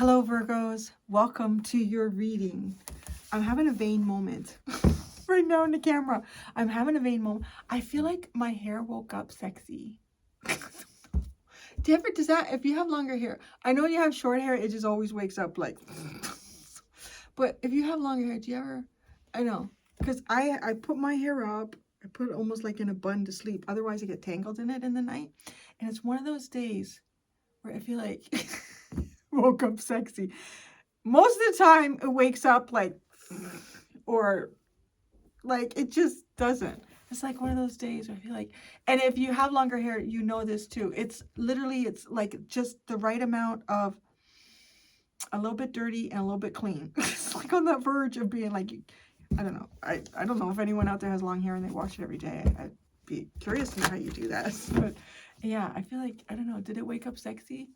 Hello, Virgos. Welcome to your reading. I'm having a vain moment right now in the camera. I'm having a vain moment. I feel like my hair woke up sexy. Does that, if you have longer hair, I know you have short hair, it just always wakes up like, but if you have longer hair, do you ever, I know, because I put my hair up, I put it almost like in a bun to sleep. Otherwise I get tangled in it in the night. And it's one of those days where I feel like woke up sexy. Most of the time it wakes up like, or like it just doesn't. It's like one of those days where I feel like, and if you have longer hair, you know this too. It's literally, it's like just the right amount of a little bit dirty and a little bit clean. It's like on that verge of being like, I don't know. I don't know if anyone out there has long hair and they wash it every day. I'd be curious to know how you do that. But yeah, I feel like, I don't know. Did it wake up sexy?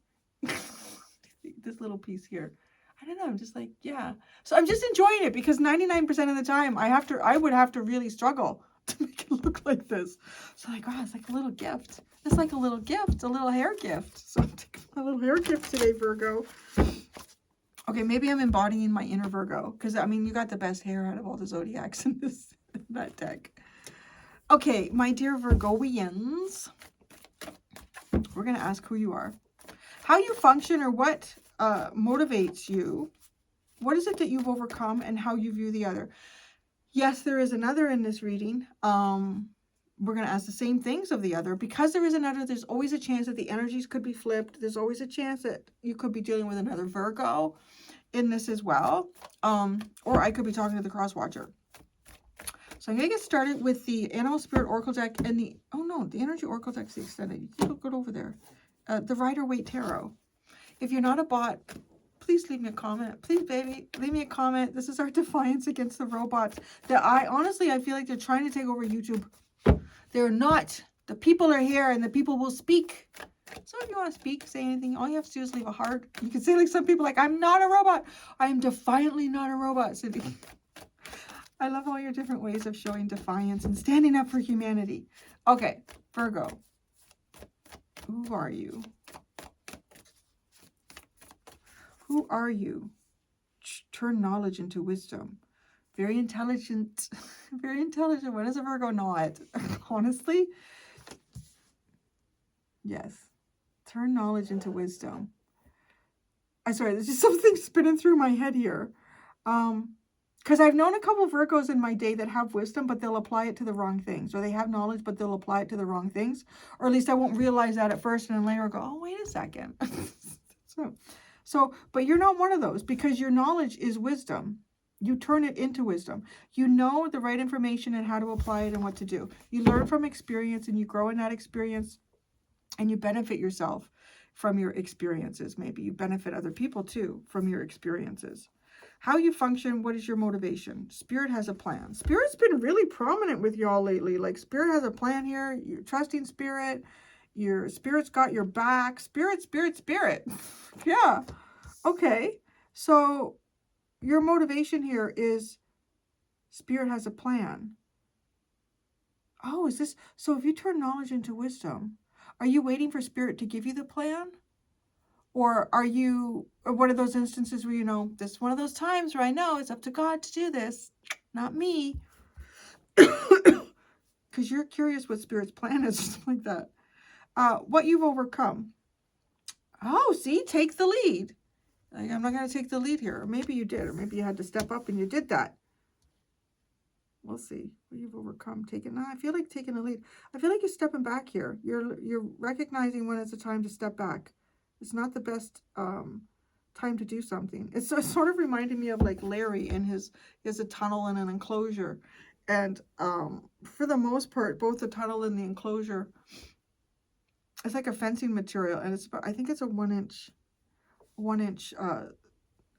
This little piece here. I don't know. I'm just like, yeah. So I'm just enjoying it because 99% of the time I would have to really struggle to make it look like this. So like, wow, it's like a little gift. It's like a little gift, a little hair gift. So I'm taking my little hair gift today, Virgo. Okay, maybe I'm embodying my inner Virgo because I mean, you got the best hair out of all the zodiacs in that deck. Okay, my dear Virgoians, we're going to ask who you are, how you function, or what motivates you. What is it that you've overcome and how you view the other? Yes, there is another in this reading. We're going to ask the same things of the other. Because there is another, there's always a chance that the energies could be flipped. There's always a chance that you could be dealing with another Virgo in this as well. Or I could be talking to the cross watcher. So I'm going to get started with the Animal Spirit Oracle deck and the, oh no, the Energy Oracle deck's the extended. You look good over there. The Rider-Waite Tarot. If you're not a bot, please leave me a comment. Please, baby, leave me a comment. This is our defiance against the robots. That I feel like they're trying to take over YouTube. They're not. The people are here and the people will speak. So if you want to speak, say anything, all you have to do is leave a heart. You can say like some people, like, I'm not a robot. I am defiantly not a robot, Cindy. I love all your different ways of showing defiance and standing up for humanity. Okay, Virgo. Who are you? Who are you? Turn knowledge into wisdom. Very intelligent. Very intelligent. When is a Virgo not? Honestly? Yes. Turn knowledge into wisdom. I'm sorry, there's just something spinning through my head here. Because I've known a couple of Virgos in my day that have wisdom, but they'll apply it to the wrong things. Or they have knowledge, but they'll apply it to the wrong things. Or at least I won't realize that at first, and then later I'll go, oh, wait a second. But you're not one of those, because your knowledge is wisdom. You turn it into wisdom. You know the right information and how to apply it and what to do. You learn from experience and you grow in that experience and you benefit yourself from your experiences. Maybe you benefit other people too from your experiences. How you function, what is your motivation? Spirit has a plan. Spirit's been really prominent with y'all lately. Like Spirit has a plan here. You're trusting Spirit. Your Spirit's got your back. Spirit. Yeah. Okay. So your motivation here is Spirit has a plan. Oh, is this... So if you turn knowledge into wisdom, are you waiting for Spirit to give you the plan? Or are you... Or one of those instances where you know, this is one of those times where I know it's up to God to do this, not me. Because you're curious what Spirit's plan is, just like that. What you've overcome. Oh, see, take the lead. Like, I'm not going to take the lead here. Or maybe you did, or maybe you had to step up and you did that. We'll see what you've overcome. I feel like taking the lead. I feel like you're stepping back here. You're recognizing when it's a time to step back. It's not the best time to do something. It's sort of reminding me of like Larry and he has a tunnel and an enclosure. And for the most part, both the tunnel and the enclosure, it's like a fencing material, and it's I think it's a 1 inch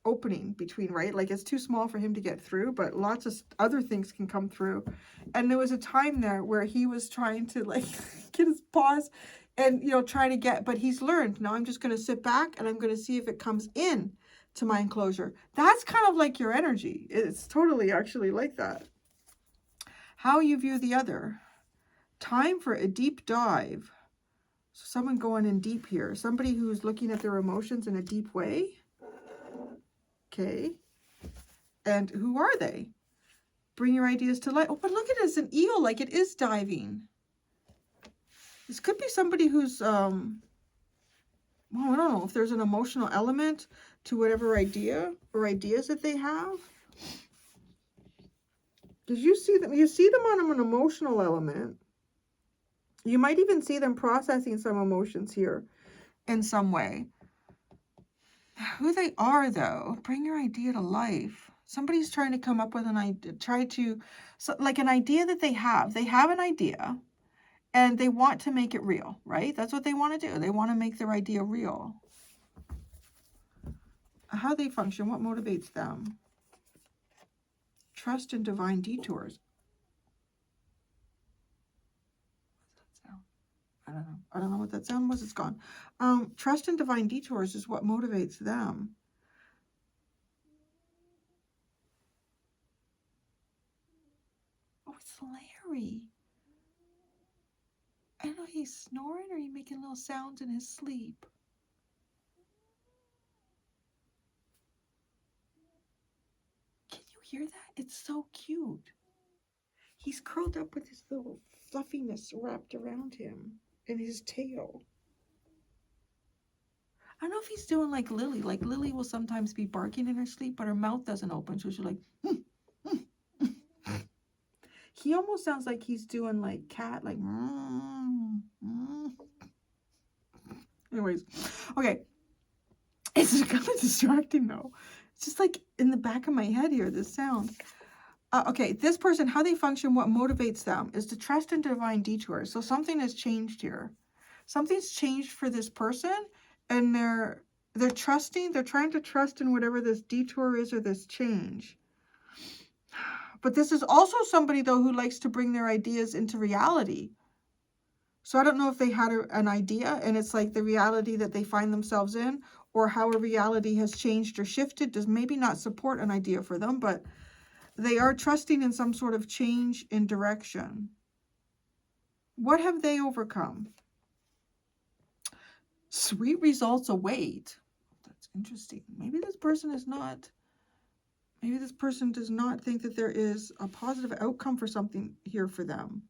opening between, right? Like it's too small for him to get through, but lots of other things can come through. And there was a time there where he was trying to like get his paws and, you know, try to get, but he's learned, now I'm just going to sit back and I'm going to see if it comes in to my enclosure. That's kind of like your energy. It's totally actually like that. How you view the other. Time for a deep dive. So someone going in deep here. Somebody who's looking at their emotions in a deep way. Okay. And who are they? Bring your ideas to light. Oh, but look at it, it's an eel, like it is diving. This could be somebody who's, well, I don't know if there's an emotional element to whatever idea or ideas that they have. Did you see them? You see them on an emotional element. You might even see them processing some emotions here in some way. Who they are, though, bring your idea to life. Somebody's trying to come up with an idea, like an idea that they have. They have an idea and they want to make it real, right? That's what they want to do. They want to make their idea real. How they function, what motivates them? Trust in divine detours. What's that sound? I don't know. I don't know what that sound was. It's gone. Trust in divine detours is what motivates them. Oh, it's Larry. I don't know, he's snoring or he's making little sounds in his sleep. Can you hear that? It's so cute. He's curled up with his little fluffiness wrapped around him and his tail. I don't know if he's doing like Lily. Like Lily will sometimes be barking in her sleep, but her mouth doesn't open. So she's like, He almost sounds like he's doing like cat, like, Anyways, okay. It's kind of distracting though. It's just like in the back of my head here, this sound. Okay, this person, how they function, what motivates them is to trust in divine detours. So something has changed here. Something's changed for this person, and they're trusting, they're trying to trust in whatever this detour is or this change. But this is also somebody, though, who likes to bring their ideas into reality. So I don't know if they had an idea, and it's like the reality that they find themselves in, or how a reality has changed or shifted does maybe not support an idea for them, but they are trusting in some sort of change in direction. What have they overcome? Sweet results await. That's interesting. Maybe this person is not... Maybe this person does not think that there is a positive outcome for something here for them.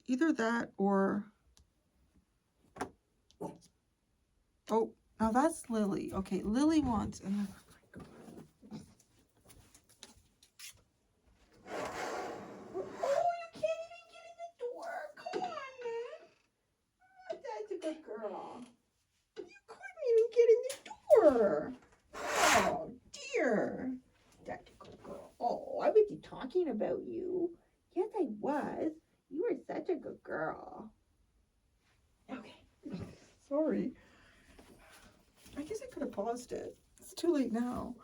Either that or... Oh, now that's Lily. Okay, Lily wants... Oh my God. Oh, you can't even get in the door. Come on, man. Oh, that's a good girl. You couldn't even get in the door. Oh, dear. That's a good girl. Oh, I was talking about you. Yes, I was. You were such a good girl. Okay. Sorry. I guess I could have paused it. It's too late now.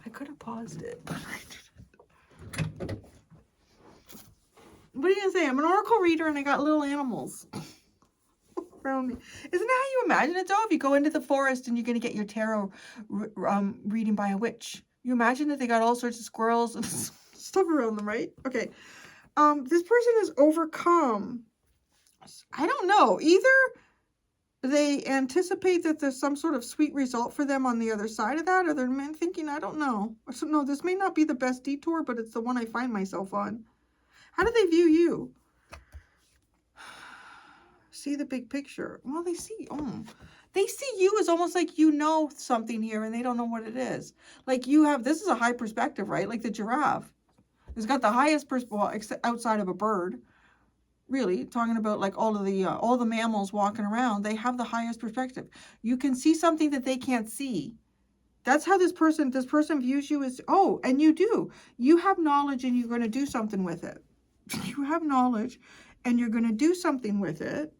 I could have paused it, but I didn't. What are you going to say? I'm an oracle reader and I got little animals around me. Isn't that how you imagine it, though? If you go into the forest and you're going to get your tarot reading by a witch. You imagine that they got all sorts of squirrels and stuff around them, right? Okay. This person has overcome, I don't know, either they anticipate that there's some sort of sweet result for them on the other side of that, or they're thinking, I don't know. So, no, this may not be the best detour, but it's the one I find myself on. How do they view you? See the big picture. Well, they see you as almost like you know something here and they don't know what it is. Like you have, this is a high perspective, right? Like the giraffe. It's got the highest perspective, well, except outside of a bird. Really, talking about like all the mammals walking around, they have the highest perspective. You can see something that they can't see. That's how this person views you as, oh, and you do. You have knowledge and you're going to do something with it. You have knowledge and you're going to do something with it.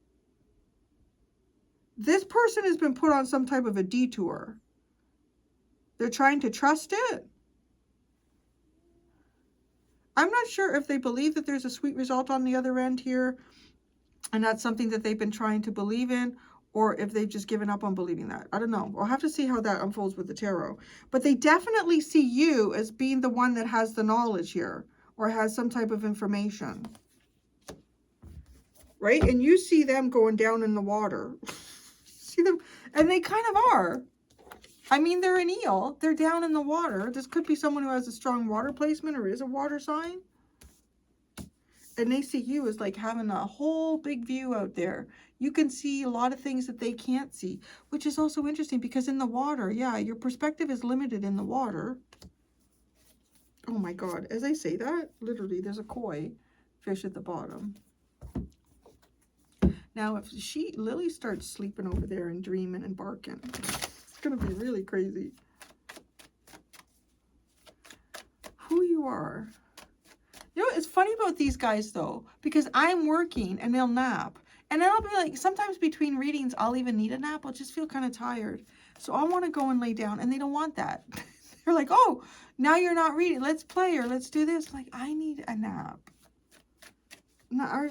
This person has been put on some type of a detour. They're trying to trust it. I'm not sure if they believe that there's a sweet result on the other end here, and that's something that they've been trying to believe in, or if they've just given up on believing that. I don't know. I'll have to see how that unfolds with the tarot. But they definitely see you as being the one that has the knowledge here, or has some type of information. Right? And you see them going down in the water. See them, and they kind of are. I mean, they're an eel. They're down in the water. This could be someone who has a strong water placement or is a water sign. And they see you as like having a whole big view out there. You can see a lot of things that they can't see, which is also interesting because in the water, yeah, your perspective is limited in the water. Oh my God. As I say that, literally, there's a koi fish at the bottom. Now, if Lily starts sleeping over there and dreaming and barking, it's going to be really crazy. Who you are. You know, it's funny about these guys, though, because I'm working and they'll nap. And then I'll be like, sometimes between readings, I'll even need a nap. I'll just feel kind of tired. So I want to go and lay down, and they don't want that. They're like, oh, now you're not reading. Let's play or let's do this. Like, I need a nap. Now,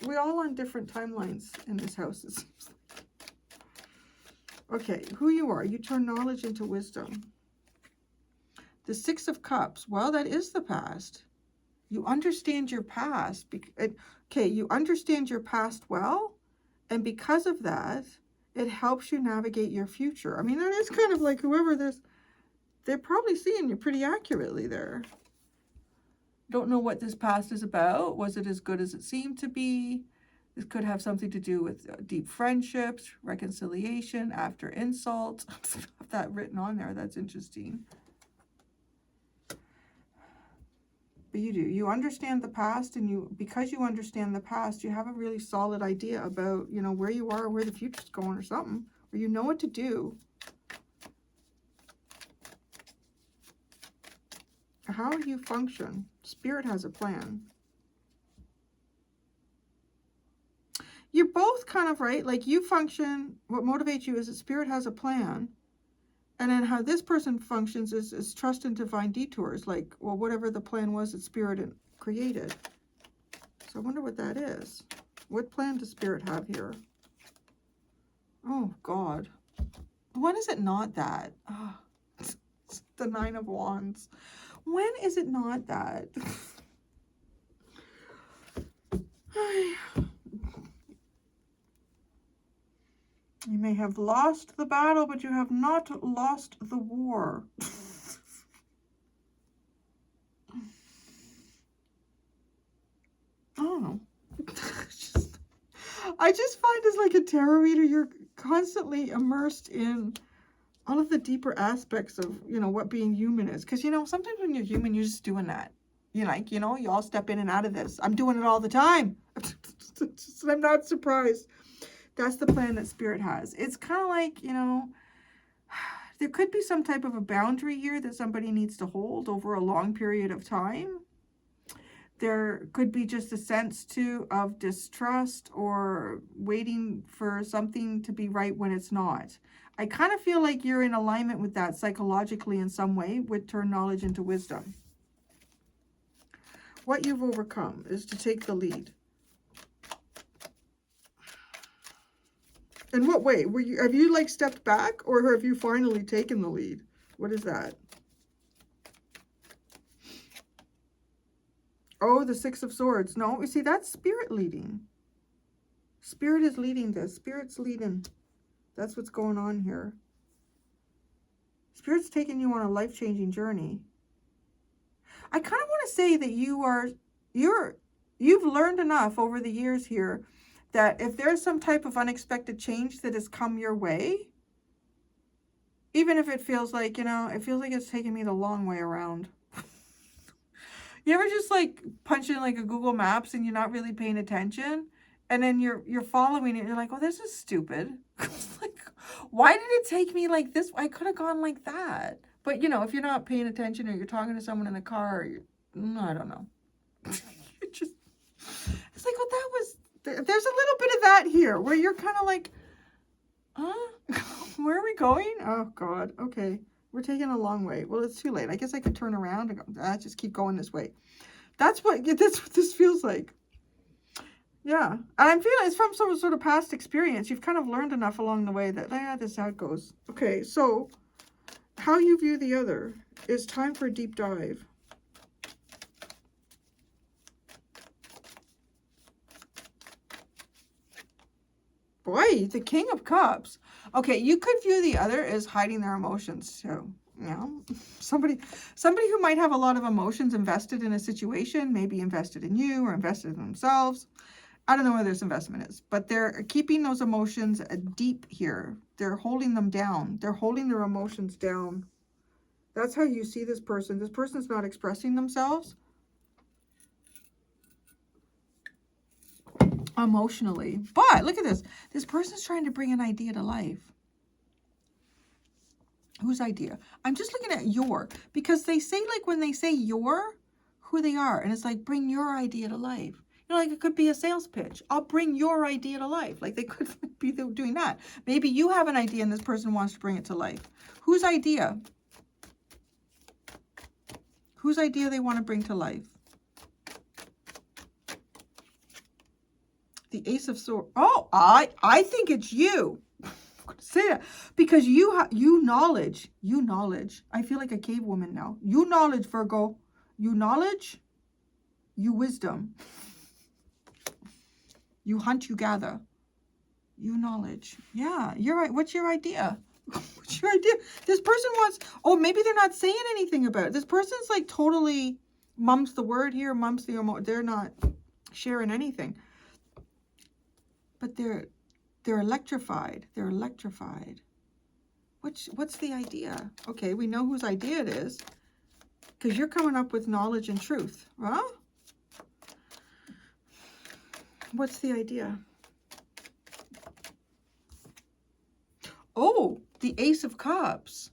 we're all on different timelines in this house, it seems like. Okay, who you are. You turn knowledge into wisdom. The Six of Cups. Well, that is the past. You understand your past. Okay, you understand your past well, and because of that, it helps you navigate your future. I mean, that is kind of like whoever this, they're probably seeing you pretty accurately there. Don't know what this past is about. Was it as good as it seemed to be? This could have something to do with deep friendships, reconciliation after insult. I have that written on there. That's interesting. But you do. You understand the past, and because you understand the past, you have a really solid idea about, you know, where you are, where the future's going or something, or you know what to do. How you function. Spirit has a plan. You're both kind of right. Like, you function, what motivates you is that Spirit has a plan. And then how this person functions is trust in divine detours. Like, well, whatever the plan was that Spirit created. So I wonder what that is. What plan does Spirit have here? Oh, God. When is it not that? Oh, it's the Nine of Wands. When is it not that? You may have lost the battle, but you have not lost the war. Oh. I just find as like a tarot reader, you're constantly immersed in all of the deeper aspects of, you know, what being human is. Because, you know, sometimes when you're human, you're just doing that. You're like, you know, you all step in and out of this. I'm doing it all the time. I'm not surprised. That's the plan that Spirit has. It's kind of like, you know, there could be some type of a boundary here that somebody needs to hold over a long period of time. There could be just a sense, too, of distrust or waiting for something to be right when it's not. I kind of feel like you're in alignment with that psychologically in some way with turn knowledge into wisdom. What you've overcome is to take the lead. In what way? Have you like stepped back, or have you finally taken the lead? What is that? Oh, the Six of Swords. No, you see, that's Spirit leading. Spirit is leading this. Spirit's leading. That's what's going on here. Spirit's taking you on a life-changing journey. I kind of want to say that you've learned enough over the years here that if there's some type of unexpected change that has come your way, even if it feels like, you know, it feels like it's taking me the long way around. You ever just like punch in like a Google Maps and you're not really paying attention, and then you're following it and you're like, oh, this is stupid. Like, why did it take me like this? I could have gone like that. But, you know, if you're not paying attention or you're talking to someone in the car, I don't know. It's like, well, that was, there's a little bit of that here where you're kind of like, where are we going? Oh, God. Okay. We're taking a long way. Well, it's too late. I guess I could turn around and go, just keep going this way. That's what this feels like. Yeah. And I'm feeling it's from some sort of past experience. You've kind of learned enough along the way that, this is how it goes. Okay, so how you view the other is time for a deep dive. Boy, the King of Cups. Okay, you could view the other as hiding their emotions too. You know, somebody who might have a lot of emotions invested in a situation, maybe invested in you or invested in themselves. I don't know where this investment is, but they're keeping those emotions deep here. They're holding them down. They're holding their emotions down. That's how you see this person. This person's not expressing themselves emotionally. But look at this. This person's trying to bring an idea to life. Whose idea? I'm just looking at your, because they say, like, when they say your, who they are. And it's like, bring your idea to life. You know, like it could be a sales pitch. I'll bring your idea to life. Like they could be doing that. Maybe you have an idea and this person wants to bring it to life. Whose idea? Whose idea they want to bring to life? The Ace of Swords. Oh, I think it's you. Say that because you knowledge. I feel like a cave woman now. You knowledge, Virgo. You knowledge. You wisdom. You hunt, you gather. You knowledge. Yeah, you're right. What's your idea? What's your idea? This person wants, oh, maybe they're not saying anything about it. This person's like totally mum's the word here, mum's the emo. They're not sharing anything. But they're electrified. They're electrified. What's the idea? Okay, we know whose idea it is. Because you're coming up with knowledge and truth. Huh? What's the idea? Oh, the Ace of Cups.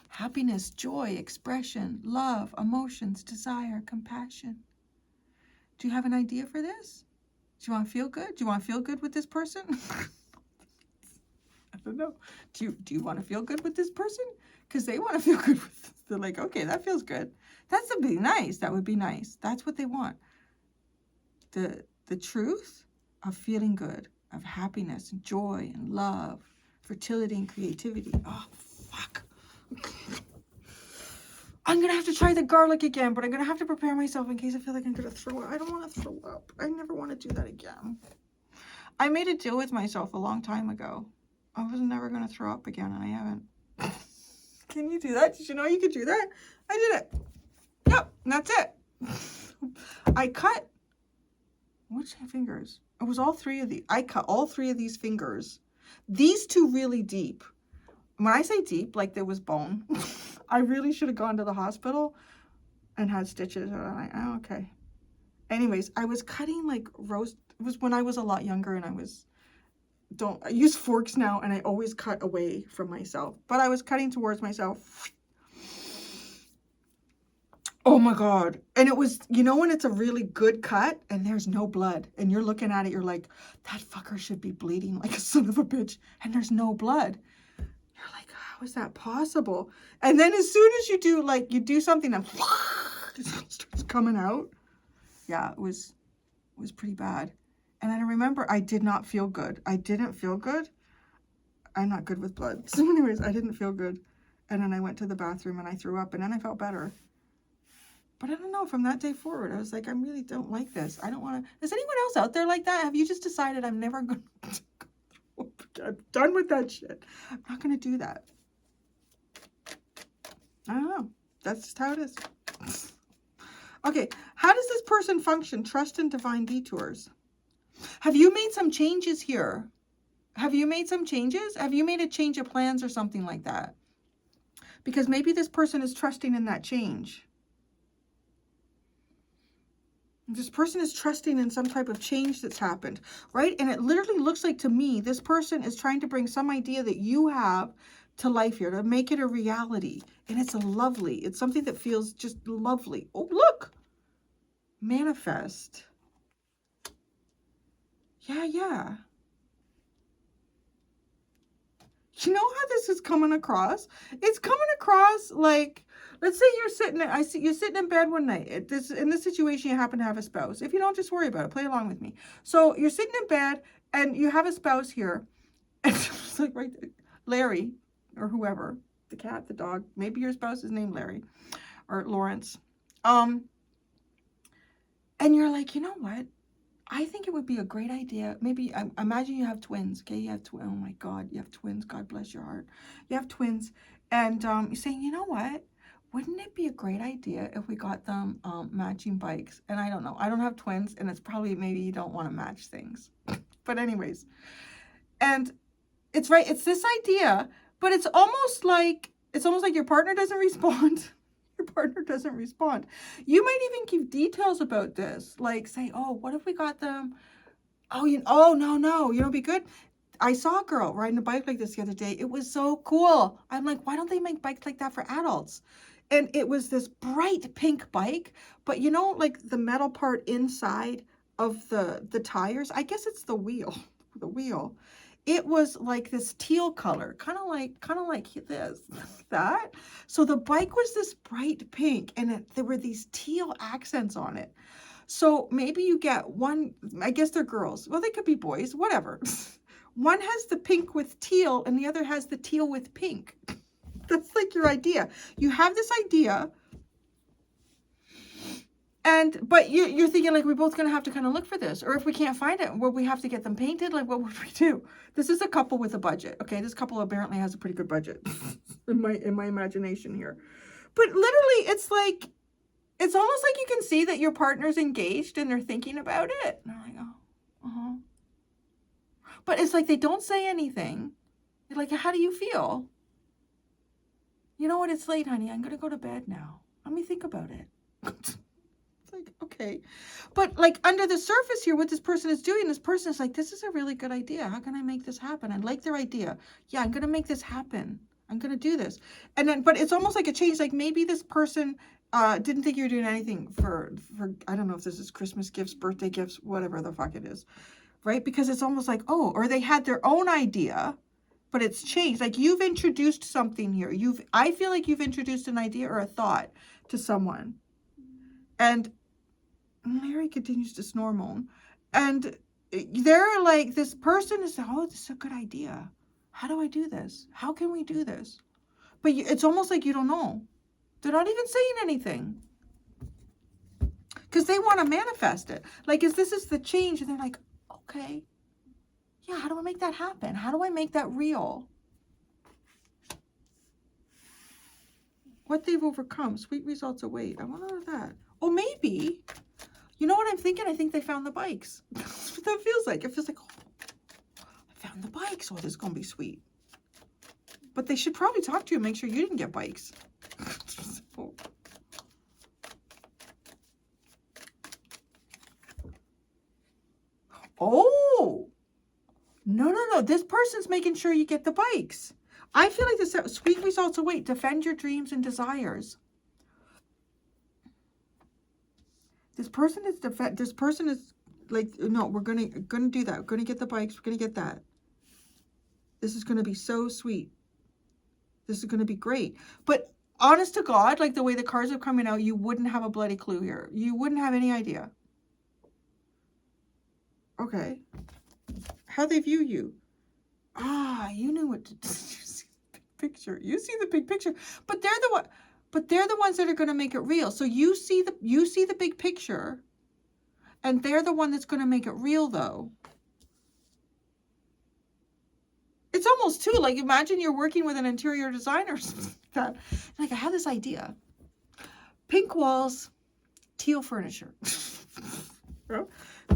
Happiness, joy, expression, love, emotions, desire, compassion. Do you have an idea for this? Do you want to feel good? Do you want to feel good with this person? I don't know. Do you want to feel good with this person? Because they want to feel good with this. They're like, okay, that feels good. That would be nice. That would be nice. That's what they want. The truth of feeling good, of happiness and joy and love, fertility and creativity. Oh, fuck. I'm going to have to try the garlic again, but I'm going to have to prepare myself in case I feel like I'm going to throw up. I don't want to throw up. I never want to do that again. I made a deal with myself a long time ago. I was never going to throw up again, and I haven't. Can you do that? Did you know you could do that? I did it. Yep, and that's it. I cut, which fingers? It was all three of these. I cut all three of these fingers. These two really deep. When I say deep, like there was bone. I really should have gone to the hospital and had stitches. Oh, okay. Anyways, I was cutting like roast. It was when I was a lot younger and I use forks now and I always cut away from myself. But I was cutting towards myself. Oh my God. And it was, you know, when it's a really good cut and there's no blood and you're looking at it, you're like, that fucker should be bleeding like a son of a bitch. And there's no blood. You're like, how is that possible? And then as soon as you do something and it starts coming out. Yeah, it was pretty bad. And I remember I did not feel good. I didn't feel good. I'm not good with blood. So anyways, I didn't feel good. And then I went to the bathroom and I threw up and then I felt better. But I don't know, from that day forward, I was like, I really don't like this. I don't want to. Is anyone else out there like that? Have you just decided I'm never going to go? I'm done with that shit. I'm not going to do that. I don't know. That's just how it is. Okay, how does this person function? Trust in divine detours. Have you made some changes here? Have you made some changes? Have you made a change of plans or something like that? Because maybe this person is trusting in that change. This person is trusting in some type of change that's happened, right? And it literally looks like to me, this person is trying to bring some idea that you have to life here, to make it a reality. And it's lovely. It's something that feels just lovely. Oh, look. Manifest. Yeah. You know how this is coming across? It's coming across like, let's say you're sitting in bed one night. In this situation, you happen to have a spouse. If you don't, just worry about it. Play along with me. So you're sitting in bed and you have a spouse here. And it's like right there, Larry or whoever, the cat, the dog. Maybe your spouse is named Larry or Lawrence. And you're like, you know what? I think it would be a great idea. Maybe, imagine you have twins, okay? You have twins. Oh my God, you have twins. God bless your heart. You have twins. And you're saying, you know what? Wouldn't it be a great idea if we got them matching bikes? And I don't know. I don't have twins, and it's probably maybe you don't want to match things. But anyways. And it's right. It's this idea, but it's almost like your partner doesn't respond. Your partner doesn't respond. You might even give details about this, like say, "Oh, what if we got them? Oh, no, you know, be good. I saw a girl riding a bike like this the other day. It was so cool. I'm like, why don't they make bikes like that for adults?" And it was this bright pink bike, but you know, like the metal part inside of the tires. I guess it's the wheel. The wheel. It was like this teal color, kind of like this, that. So the bike was this bright pink, and there were these teal accents on it. So maybe you get one, I guess they're girls. Well, they could be boys, whatever. One has the pink with teal, and the other has the teal with pink. That's like your idea. You have this idea. But you're thinking, like, we're both going to have to kind of look for this. Or if we can't find it, will we have to get them painted? Like, what would we do? This is a couple with a budget. Okay, this couple apparently has a pretty good budget in my imagination here. But literally, it's like, it's almost like you can see that your partner's engaged and they're thinking about it. And I'm like, oh, uh-huh. But it's like they don't say anything. You're like, how do you feel? You know what? It's late, honey. I'm going to go to bed now. Let me think about it. Like, okay. But like under the surface here, what this person is doing, this person is like, this is a really good idea. How can I make this happen? I like their idea. Yeah, I'm going to make this happen. I'm going to do this. And then, but it's almost like a change. Like maybe this person didn't think you were doing anything for, I don't know if this is Christmas gifts, birthday gifts, whatever the fuck it is. Right? Because it's almost like, oh, or they had their own idea, but it's changed. Like you've introduced something here. I feel like you've introduced an idea or a thought to someone. And Mary continues to snore moan. And they're like, this person is, oh, this is a good idea. How do I do this? How can we do this? But it's almost like you don't know. They're not even saying anything. Because they want to manifest it. Like, this is the change. And they're like, okay. Yeah, how do I make that happen? How do I make that real? What they've overcome. Sweet results await. I want to know that. Oh, maybe. You know what I'm thinking? I think they found the bikes. That's what that feels like. It feels like, oh, I found the bikes. Oh, this is going to be sweet. But they should probably talk to you and make sure you didn't get bikes. Oh. No. This person's making sure you get the bikes. I feel like this sweet results await. Defend your dreams and desires. This person is like, no, we're gonna do that. We're gonna get the bikes. We're gonna get that. This is gonna be so sweet. This is gonna be great. But honest to God, like the way the cards are coming out, you wouldn't have a bloody clue here. You wouldn't have any idea. Okay. How they view you. Ah, you knew what to do. You see the big picture. You see the big picture. But they're the one. But they're the ones that are going to make it real. So you see the big picture, and they're the one that's going to make it real, though. It's almost too like, imagine you're working with an interior designer. That like, I have this idea: pink walls, teal furniture.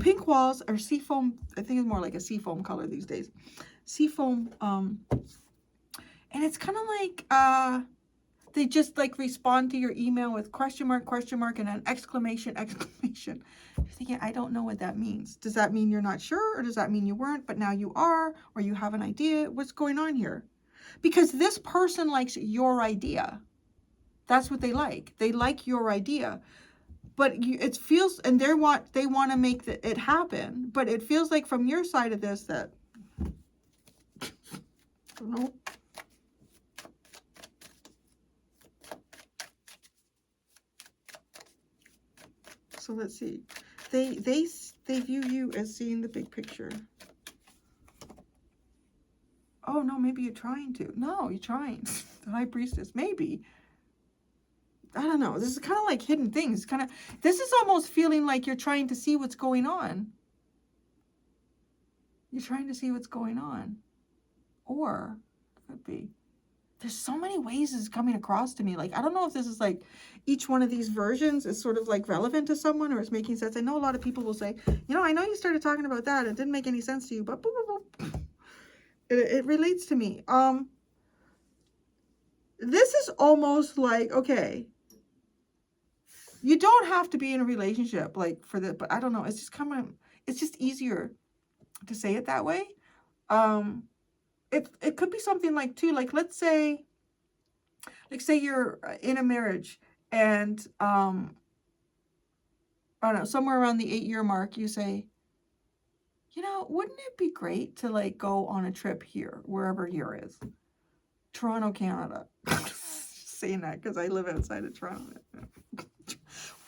Pink walls or seafoam. I think it's more like a seafoam color these days. Seafoam. And it's kind of like they just like respond to your email with question mark, and an exclamation. You're thinking, I don't know what that means. Does that mean you're not sure? Or does that mean you weren't, but now you are? Or you have an idea? What's going on here? Because this person likes your idea. That's what they like. They like your idea. But it feels, and they want to make it happen. But it feels like from your side of this that, I don't know. So let's see. They view you as seeing the big picture. Oh no, maybe you're trying to. No, you're trying. The High Priestess, maybe. I don't know. This is kind of like hidden things. This is almost feeling like you're trying to see what's going on. You're trying to see what's going on. Or, could be. There's so many ways it's coming across to me. Like, I don't know if this is like, each one of these versions is sort of like relevant to someone or it's making sense. I know a lot of people will say, you know, I know you started talking about that. It didn't make any sense to you, but boop, boop, boop. It relates to me. This is almost like, okay, you don't have to be in a relationship like for this, but I don't know. It's just kind of, it's just easier to say it that way. It could be something like too, like let's say you're in a marriage and I don't know, somewhere around the 8-year mark, you say, you know, wouldn't it be great to like go on a trip here, wherever here is, Toronto, Canada. Saying that because I live outside of Toronto.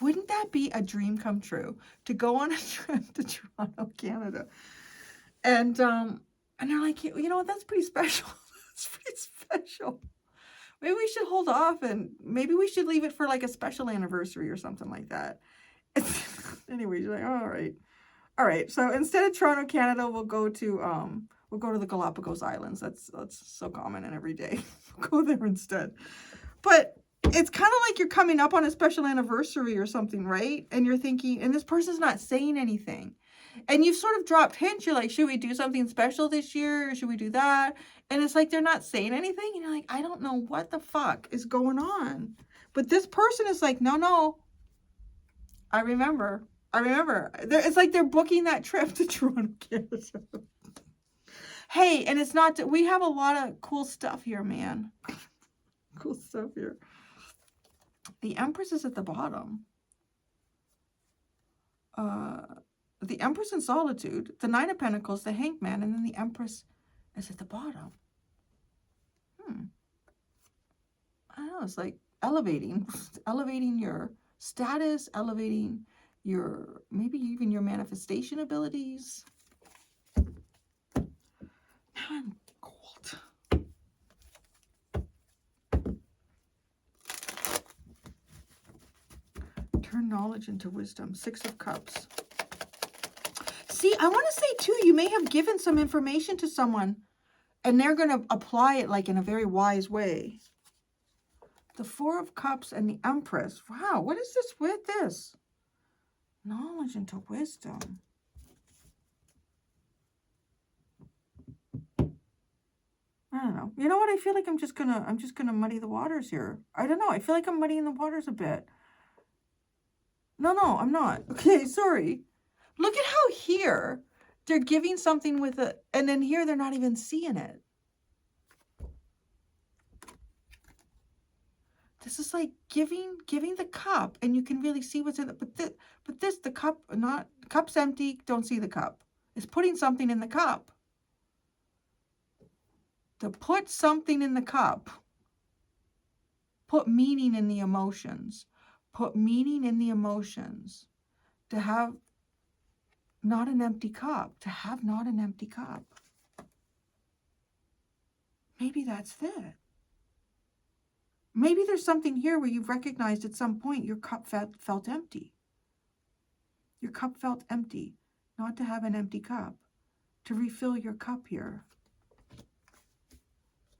Wouldn't that be a dream come true to go on a trip to Toronto, Canada? And they're like, you know what, that's pretty special. That's pretty special. Maybe we should hold off and maybe we should leave it for like a special anniversary or something like that. Anyway, you're like, oh, all right. So instead of Toronto, Canada, we'll go to the Galapagos Islands. That's so common and every day. We'll go there instead. But it's kind of like you're coming up on a special anniversary or something, right? And you're thinking, and this person's not saying anything. And you've sort of dropped hints. You're like, should we do something special this year? Or should we do that? And it's like they're not saying anything. And you're like, I don't know what the fuck is going on. But this person is like, no. I remember. It's like they're booking that trip to Toronto, Canada. Hey, and it's not, we have a lot of cool stuff here, man. Cool stuff here. The Empress is at the bottom. The Empress in Solitude, the Nine of Pentacles, the Hanged Man, and then the Empress is at the bottom. I don't know, it's like elevating your status, elevating your, maybe even your manifestation abilities. Now I'm cold. Turn knowledge into wisdom. 6 of Cups. See, I want to say too, you may have given some information to someone and they're going to apply it like in a very wise way. The 4 of Cups and the Empress. Wow, what is this with this? Knowledge into wisdom. I don't know. You know what? I feel like I'm just gonna muddy the waters here. I don't know. I feel like I'm muddying the waters a bit. No, I'm not. Okay, sorry. Look at how here they're giving something with it, and then here they're not even seeing it. This is like giving the cup, and you can really see what's in it. But this, the cup, cup's empty, don't see the cup. It's putting something in the cup. To put something in the cup, put meaning in the emotions. Put meaning in the emotions. To have not an empty cup. To have not an empty cup. Maybe that's it. Maybe there's something here where you've recognized at some point your cup felt empty. Your cup felt empty. Not to have an empty cup. To refill your cup here.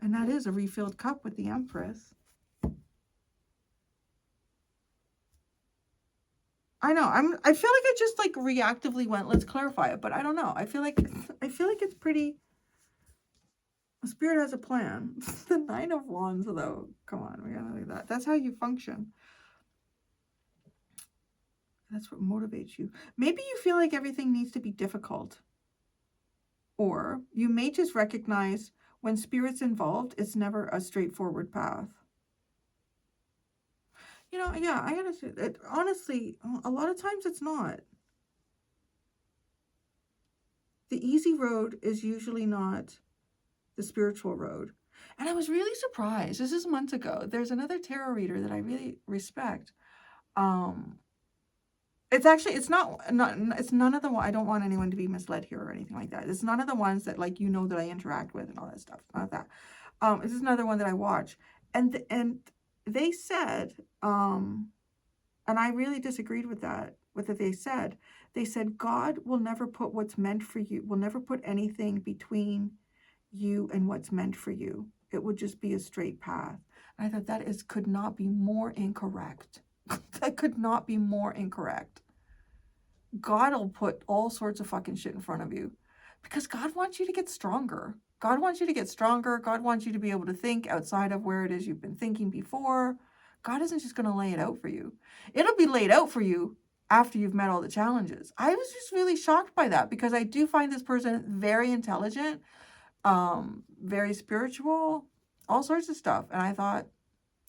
And that is a refilled cup with the Empress. I know. I feel like I just like reactively went, let's clarify it, but I don't know. I feel like it's pretty. Spirit has a plan. The 9 of Wands, though. Come on, we gotta do that. That's how you function. That's what motivates you. Maybe you feel like everything needs to be difficult. Or you may just recognize when Spirit's involved, it's never a straightforward path. You know, yeah, I gotta say it. Honestly, a lot of times it's not. The easy road is usually not the spiritual road. And I was really surprised. This is months ago. There's another tarot reader that I really respect. It's none of the ones. I don't want anyone to be misled here or anything like that. It's none of the ones that like that I interact with and all that stuff. Not that. This is another one that I watch, and they said, and I really disagreed with that. what did they said? They said, God will never put what's meant for you, will never put anything between you and what's meant for you. It would just be a straight path. And I thought that could not be more incorrect. That could not be more incorrect. God will put all sorts of fucking shit in front of you because God wants you to get stronger. God wants you to get stronger. God wants you to be able to think outside of where it is you've been thinking before. God isn't just going to lay it out for you. It'll be laid out for you after you've met all the challenges. I was just really shocked by that because I do find this person very intelligent, very spiritual, all sorts of stuff. And I thought,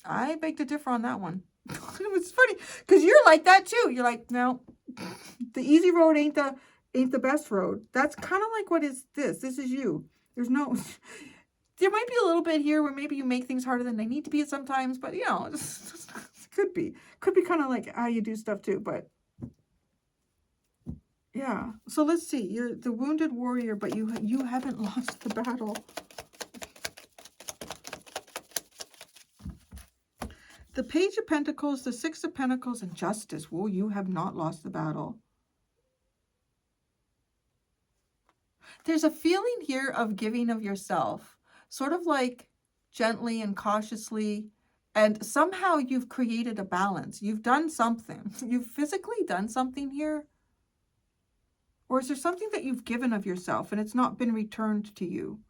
I beg to differ on that one. It was funny because you're like that too. You're like, no, the easy road ain't the best road. That's kind of like what is this. This is you. There's no, there might be a little bit here where maybe you make things harder than they need to be sometimes, but you know, it could be kind of like how you do stuff too, but yeah. So let's see, you're the wounded warrior, but you haven't lost the battle. The Page of Pentacles, the Six of Pentacles, and Justice. Whoa, you have not lost the battle. There's a feeling here of giving of yourself, sort of like gently and cautiously, and somehow you've created a balance. You've done something. You've physically done something here. Or is there something that you've given of yourself and it's not been returned to you?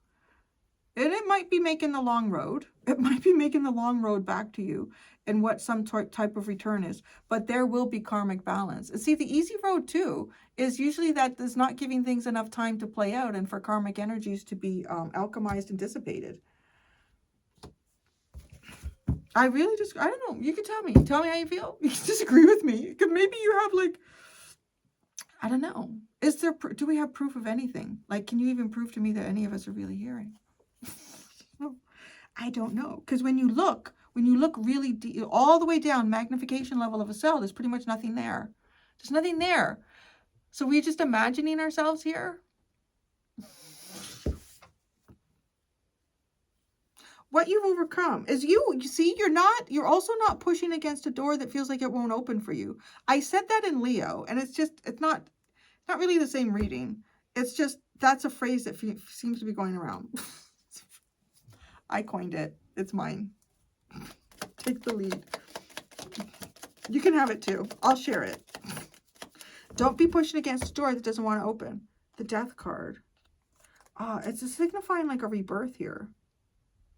And it might be making the long road. It might be making the long road back to you and what some type of return is. But there will be karmic balance. And see, the easy road too is usually that is not giving things enough time to play out and for karmic energies to be alchemized and dissipated. I really just, I don't know. You can tell me. Tell me how you feel. You can disagree with me. Because maybe you have like, I don't know. Is there, do we have proof of anything? Like, can you even prove to me that any of us are really hearing? I don't know. Because when you look really deep, all the way down, magnification level of a cell, there's pretty much nothing there. There's nothing there. So we're just imagining ourselves here. What you've overcome is you see, you're also not pushing against a door that feels like it won't open for you. I said that in Leo, and it's not really the same reading. It's just, that's a phrase that seems to be going around. I coined it. It's mine. Take the lead. You can have it too. I'll share it. Don't be pushing against a door that doesn't want to open. The Death card. It's signifying like a rebirth here.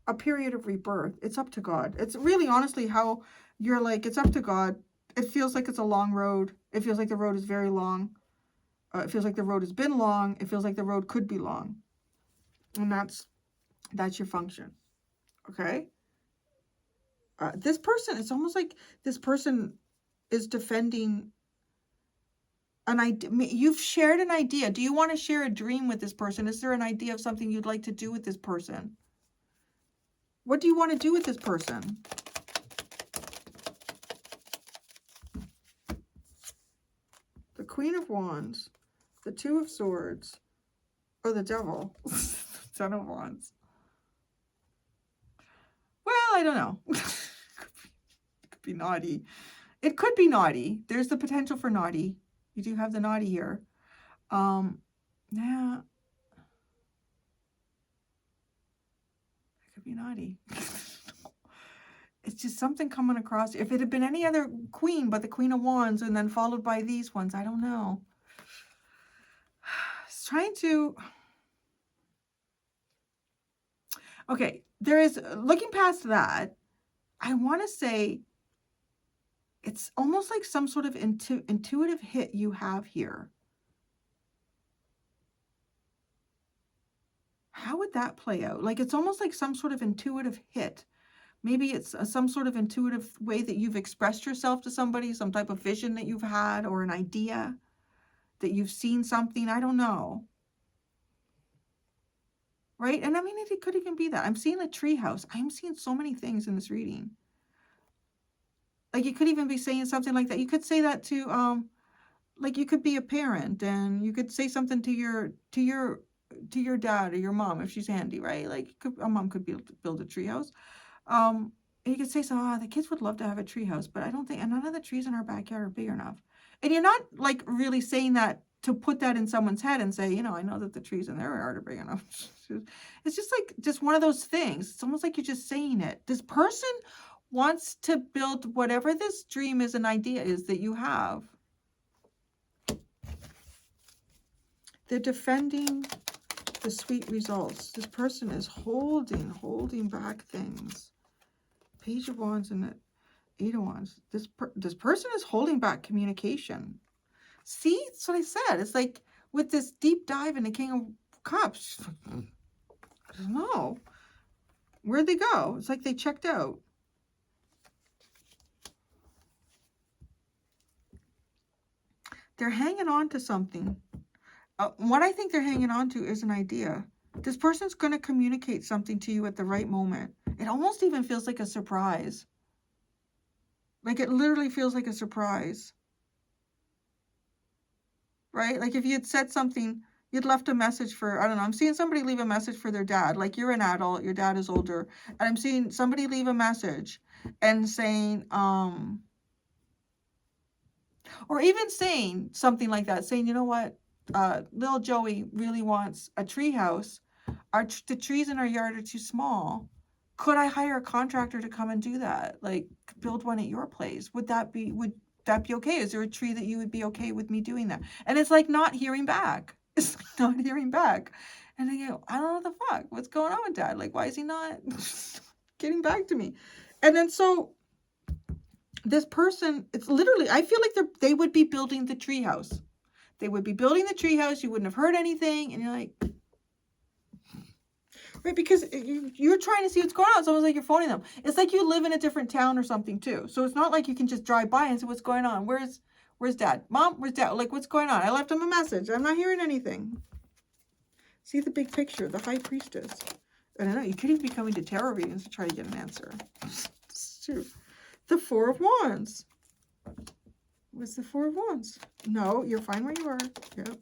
A period of rebirth. It's up to God. It's really honestly how you're like, it's up to God. It feels like it's a long road. It feels like the road is very long. It feels like the road has been long. It feels like the road could be long. And that's your function. Okay? This person, it's almost like this person is defending an idea. You've shared an idea. Do you want to share a dream with this person? Is there an idea of something you'd like to do with this person? What do you want to do with this person? The Queen of Wands, the Two of Swords, or the Devil, Ten of Wands. Well, I don't know. It could be naughty. It could be naughty. There's the potential for naughty. You do have the naughty here. Yeah. It could be naughty. It's just something coming across. If it had been any other queen but the Queen of Wands and then followed by these ones, I don't know. It's trying to... Okay, there is, looking past that, I want to say it's almost like some sort of intuitive hit you have here. How would that play out? Like, it's almost like some sort of intuitive hit. Maybe it's some sort of intuitive way that you've expressed yourself to somebody, some type of vision that you've had, or an idea that you've seen something. I don't know. Right? And I mean, it could even be that. I'm seeing a tree house. I'm seeing so many things in this reading. Like, you could even be saying something like that. You could say that to, like, you could be a parent and you could say something to your dad or your mom if she's handy, right? Like, a mom could build a tree house. You could say, so, the kids would love to have a tree house, but I don't think, and none of the trees in our backyard are big enough. And you're not like really saying that to put that in someone's head and say, I know that the trees in their yard are big enough. It's just like, just one of those things. It's almost like you're just saying it. This person wants to build whatever this dream is, an idea is that you have. They're defending the sweet results. This person is holding back things. Page of Wands and the Eight of Wands. This person is holding back communication. See, that's what I said. It's like with this deep dive in the King of Cups. I don't know. Where'd they go? It's like they checked out. They're hanging on to something. What I think they're hanging on to is an idea. This person's going to communicate something to you at the right moment. It almost even feels like a surprise. Like it literally feels like a surprise. Right? Like if you had said something, you'd left a message for, I don't know, I'm seeing somebody leave a message for their dad. Like you're an adult, your dad is older. And I'm seeing somebody leave a message and saying, or even saying something like that, saying, you know what, little Joey really wants a tree house. The trees in our yard are too small. Could I hire a contractor to come and do that? Like build one at your place? Would that be okay? Is there a tree that you would be okay with me doing that? And it's like not hearing back. It's not hearing back. And I go, I don't know what the fuck. What's going on with Dad? Like, why is he not getting back to me? And then so this person, it's literally, I feel like they would be building the tree house. They would be building the tree house. You wouldn't have heard anything. And you're like, right, because you're trying to see what's going on. It's almost like you're phoning them. It's like you live in a different town or something too. So it's not like you can just drive by and say, what's going on? Where's Dad? Mom, where's Dad? Like, what's going on? I left him a message. I'm not hearing anything. See the big picture, the High Priestess. I don't know. You could even be coming to tarot readings to try to get an answer. It's true. The Four of Wands. What's the Four of Wands? No, you're fine where you are. Yep.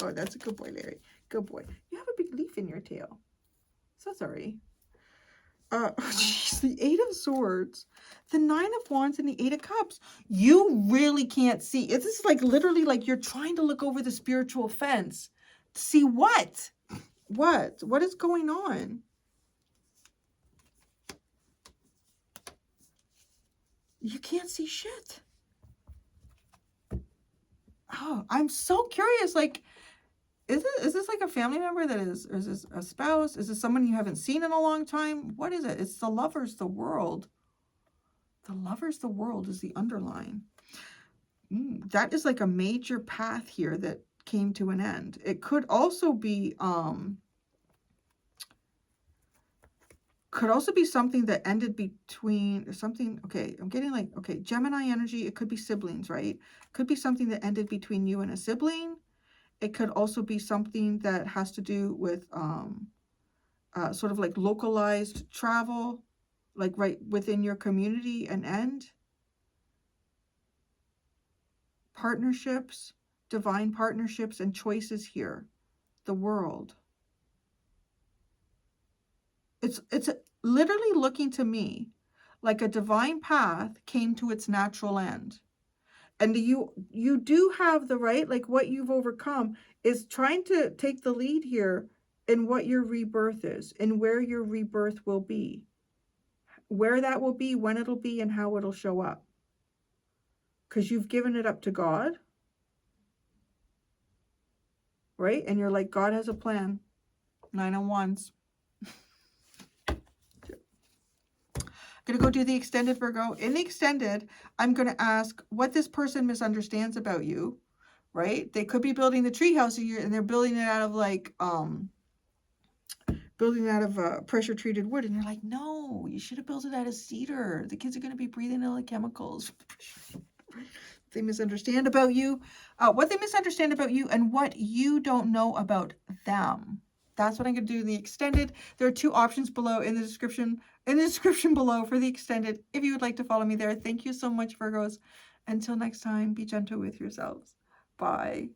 Oh, that's a good boy, Larry. Good boy. You have a big leaf in your tail. So sorry. Geez, the Eight of Swords, the Nine of Wands, and the Eight of Cups. You really can't see. This is like literally like you're trying to look over the spiritual fence. See what? What is going on? You can't see shit. Oh, I'm so curious. Like, is this like a family member that is, or is this a spouse? Is this someone you haven't seen in a long time? What is it? It's the Lovers, the World. The Lovers, the World is the underline. That is like a major path here that came to an end. It could also be something that ended between something. Okay, I'm getting like, okay, Gemini energy. It could be siblings, right? Could be something that ended between you and a sibling. It could also be something that has to do with sort of like localized travel, like right within your community, and end. Partnerships, divine partnerships and choices here. The World. It's literally looking to me like a divine path came to its natural end. And you do have the right, like what you've overcome is trying to take the lead here in what your rebirth is and where your rebirth will be. Where that will be, when it'll be, and how it'll show up. Because you've given it up to God. Right? And you're like, God has a plan. Nine of Wands. Going to go do the extended, Virgo. In the extended, I'm going to ask what this person misunderstands about you, right? They could be building the treehouse and they're building it out of like, pressure treated wood. And you're like, no, you should have built it out of cedar. The kids are going to be breathing in all the chemicals. They misunderstand about you, what they misunderstand about you and what you don't know about them. That's what I'm going to do in the extended. There are two options below in the description below for the extended. If you would like to follow me there. Thank you so much, Virgos. Until next time, be gentle with yourselves. Bye.